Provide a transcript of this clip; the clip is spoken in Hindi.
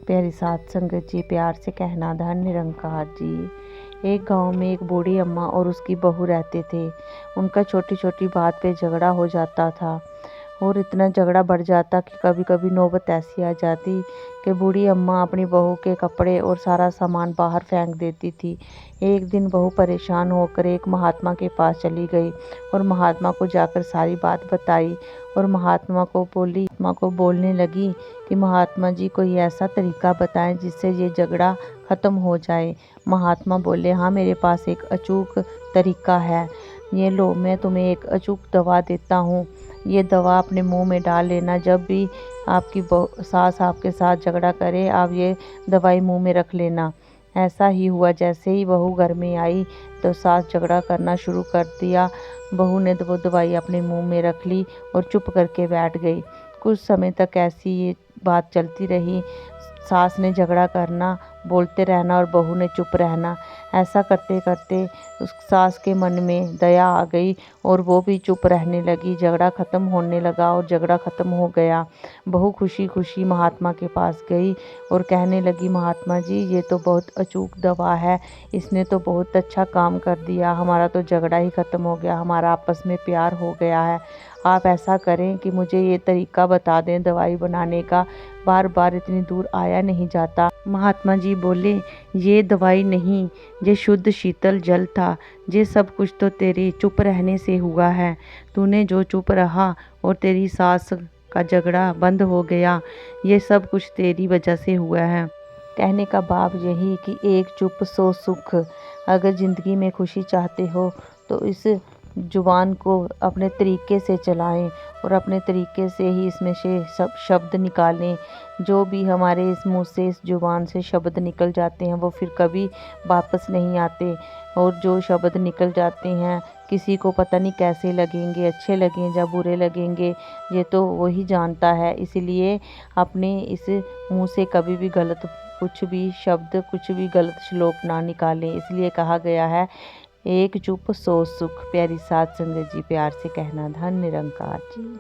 प्यारी साध संगत जी, प्यार से कहना धन निरंकार जी। एक गांव में एक बूढ़ी अम्मा और उसकी बहू रहते थे। उनका छोटी छोटी बात पे झगड़ा हो जाता था और इतना झगड़ा बढ़ जाता कि कभी कभी नौबत ऐसी आ जाती कि बूढ़ी अम्मा अपनी बहू के कपड़े और सारा सामान बाहर फेंक देती थी। एक दिन बहू परेशान होकर एक महात्मा के पास चली गई और महात्मा को जाकर सारी बात बताई और महात्मा को बोलने लगी कि महात्मा जी, कोई ऐसा तरीका बताएं जिससे ये झगड़ा ख़त्म हो जाए। महात्मा बोले, हाँ, मेरे पास एक अचूक तरीका है। ये लो, मैं तुम्हें एक अचूक दवा देता हूँ। ये दवा अपने मुंह में डाल लेना। जब भी आपकी सास आपके साथ झगड़ा करे, आप ये दवाई मुंह में रख लेना। ऐसा ही हुआ। जैसे ही बहू घर में आई तो सास झगड़ा करना शुरू कर दिया। बहू ने वो दवाई अपने मुंह में रख ली और चुप करके बैठ गई। कुछ समय तक ऐसी ये बात चलती रही। सास ने झगड़ा करना, बोलते रहना और बहू ने चुप रहना। ऐसा करते करते उस सास के मन में दया आ गई और वो भी चुप रहने लगी। झगड़ा ख़त्म होने लगा और झगड़ा ख़त्म हो गया। बहू खुशी खुशी महात्मा के पास गई और कहने लगी, महात्मा जी, ये तो बहुत अचूक दवा है। इसने तो बहुत अच्छा काम कर दिया। हमारा तो झगड़ा ही ख़त्म हो गया, हमारा आपस में प्यार हो गया है। आप ऐसा करें कि मुझे ये तरीका बता दें दवाई बनाने का। बार बार इतनी दूर आया नहीं जाता। महात्मा जी बोले, ये दवाई नहीं, ये शुद्ध शीतल जल था। ये सब कुछ तो तेरे चुप रहने से हुआ है। तूने जो चुप रहा और तेरी सास का झगड़ा बंद हो गया, ये सब कुछ तेरी वजह से हुआ है। कहने का भाव यही कि एक चुप सौ सुख। अगर ज़िंदगी में खुशी चाहते हो तो इस जुबान को अपने तरीके से चलाएं और अपने तरीके से ही इसमें से सब शब्द निकालें। जो भी हमारे इस मुंह से, इस जुबान से शब्द निकल जाते हैं वो फिर कभी वापस नहीं आते। और जो शब्द निकल जाते हैं किसी को पता नहीं कैसे लगेंगे, अच्छे लगेंगे या बुरे लगेंगे, ये तो वही जानता है। इसलिए अपने इस मुंह से कभी भी गलत कुछ भी शब्द, कुछ भी गलत श्लोक ना निकालें। इसलिए कहा गया है, एक चुप सौ सुख। प्यारी साध संगत जी, प्यार से कहना धन निरंकार जी।